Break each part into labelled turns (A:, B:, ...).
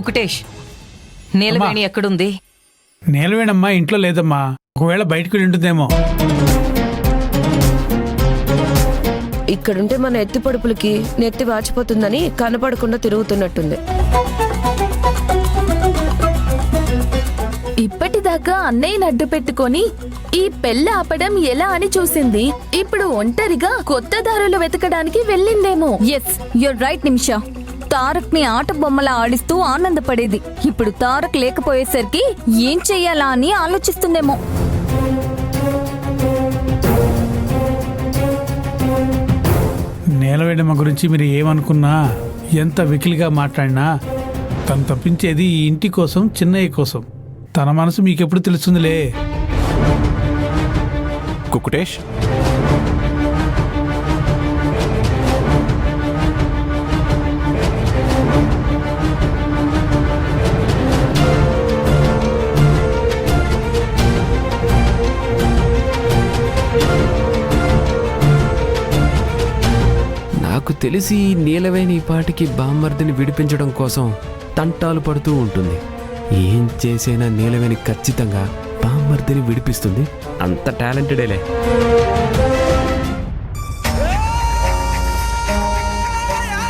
A: కుకుటేష్, నీలవేణి ఎక్కడుంది?
B: నీలవేణమ్మా ఇంట్లో లేదమ్మా. ఒకవేళ బయటకు వెళ్ళి ఉంటుందేమో.
C: ఇక్కడుంటే మన ఎత్తి పొడుపులకి నెత్తి వాచిపోతుందని కనపడకుండా తిరుగుతున్నట్టుంది.
D: ఇప్పటిదాకా అన్నయ్యని అడ్డు పెట్టుకొని ఈ పెళ్లి ఆపడం ఎలా అని చూసింది. ఇప్పుడు ఒంటరిగా కొత్త దారులు వెతకడానికి వెళ్ళిందేమో.
E: Yes, you're right Nimisha. Tarak ని ఆట బొమ్మలా ఆడిస్తూ ఆనందపడేది. ఇప్పుడు తారక్ లేకపోయేసరికి ఏం చెయ్యాలా అని ఆలోచిస్తుందేమో.
B: నీలవేణమ్మ గురించి మీరు ఏమనుకున్నా, ఎంత వెకిలిగా మాట్లాడినా తను తప్పించేది ఈ ఇంటి కోసం, చిన్నయ్య కోసం. తన మనసు మీకెప్పుడు తెలుస్తుందిలే.
F: కుకుటేష్,
G: నాకు తెలిసి నీలవేణి ఈ పాటికి బామ్మర్దిని విడిపించడం కోసం తంటాలు పడుతూ ఉంటుంది. ఏం చేసైనా నీలవేణి ఖచ్చితంగా బామ్మర్దిని విడిపిస్తుంది. అంత టాలెంటెడేలే.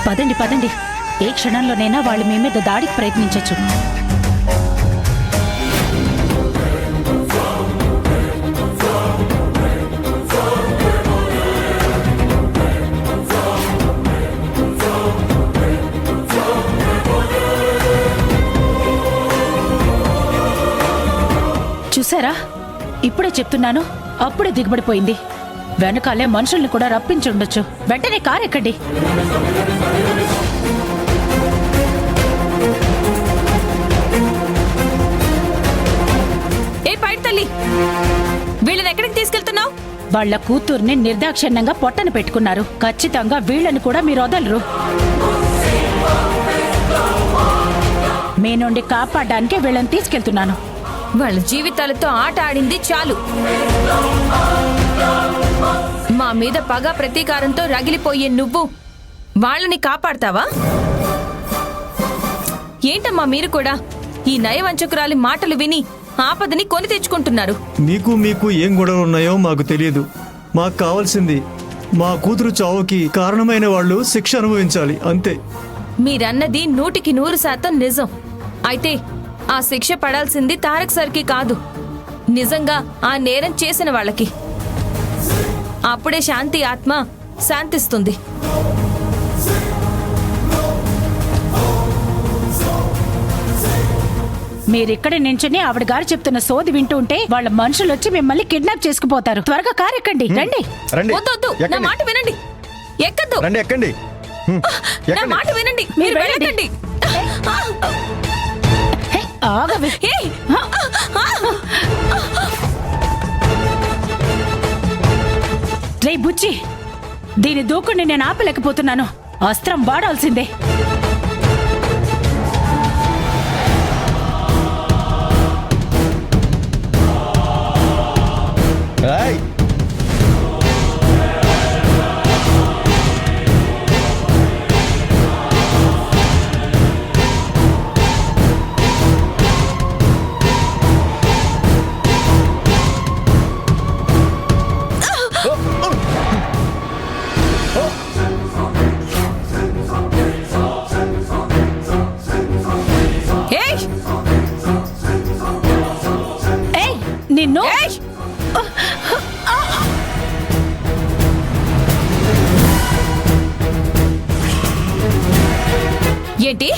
H: పదండి పదండి, ఏ క్షణంలోనైనా వాళ్ళు మీ మీద దాడికి ప్రయత్నించచ్చు. చూసారా, ఇప్పుడే చెప్తున్నాను, అప్పుడే దిగుబడిపోయింది. వెనకాలే మనుషుల్ని కూడా రప్పించుండొచ్చు. వెంటనే కారు ఎక్కండి.
A: ఏ పైడి తల్లి, వీళ్ళని ఎక్కడికి తీసుకెళ్తున్నావు?
H: వాళ్ళ కూతుర్ని నిర్దాక్షిణ్యంగా పొట్టన పెట్టుకున్నారు. ఖచ్చితంగా వీళ్ళని కూడా మీరు వదలరు. మీ నుండి కాపాడడానికే వీళ్ళని తీసుకెళ్తున్నాను.
A: వాళ్ళ జీవితాలతో ఆట ఆడింది చాలు. మా మీద పగ ప్రతీకారంతో రగిలిపోయే నువ్వు వాళ్ళని కాపాడతావా? ఏంటమ్మా మీరు కూడా ఈ నయవంచకురాలి మాటలు విని ఆపదని కొని తెచ్చుకుంటున్నారు?
I: మీకు ఏం గొడవలు ఉన్నాయో మాకు తెలియదు. మాకు కావాల్సింది మా కూతురు చావుకి కారణమైన వాళ్ళు శిక్ష అనుభవించాలి, అంతే.
A: మీరన్నది 100% నిజం. అయితే ఆ శిక్ష పడాల్సింది తారక్ సర్కి కాదు, నిజంగా ఆ నేరం చేసిన వాళ్ళకి. అప్పుడే శాంతి ఆత్మ శాంతిస్తుంది.
H: మీరిక్కడ నించుని ఆవిడ గారు చెప్తున్న సోది వింటూ ఉంటే వాళ్ళ మనుషులు వచ్చి మిమ్మల్ని కిడ్నాప్ చేసుకుపోతారు. త్వరగా కారు ఎక్కండి. రండి.
A: వద్దు, నా మాట వినండి. ఎక్కద్దు.
F: ఎక్కండి.
A: నా మాట వినండి. మీరు వెళ్ళకండి.
H: ఆగవే. రే బుచ్చి, దీని దూకుని నేను ఆపలేకపోతున్నాను. అస్త్రం వాడాల్సిందే. నిన్ను
A: ఏంటి,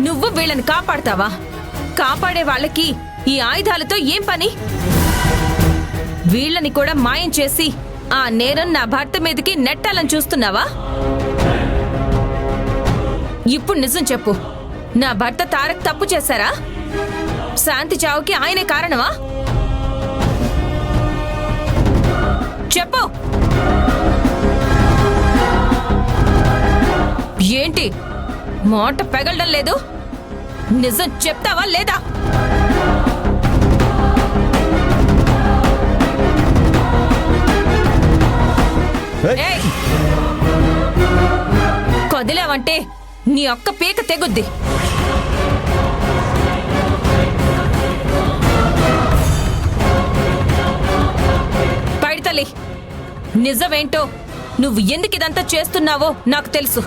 A: నువ్వు వీళ్ళని కాపాడతావా? కాపాడే వాళ్ళకి ఈ ఆయుధాలతో ఏం పని? వీళ్ళని కూడా మాయం చేసి ఆ నేరం నా భర్త మీదకి నెట్టాలని చూస్తున్నావా? ఇప్పుడు నిజం చెప్పు, నా భర్త తారక్ తప్పు చేశారా? శాంతి చావుకి ఆయనే కారణమా? చెప్పు. ఏంటి మాట పెగలడం లేదు? నిజం చెప్తావా లేదా? కదిలావంటే నీ అక్క పీక తెగుద్ది. నిజమేంటో నువ్వు ఎందుకు ఇదంతా చేస్తున్నావో నాకు తెలుసు.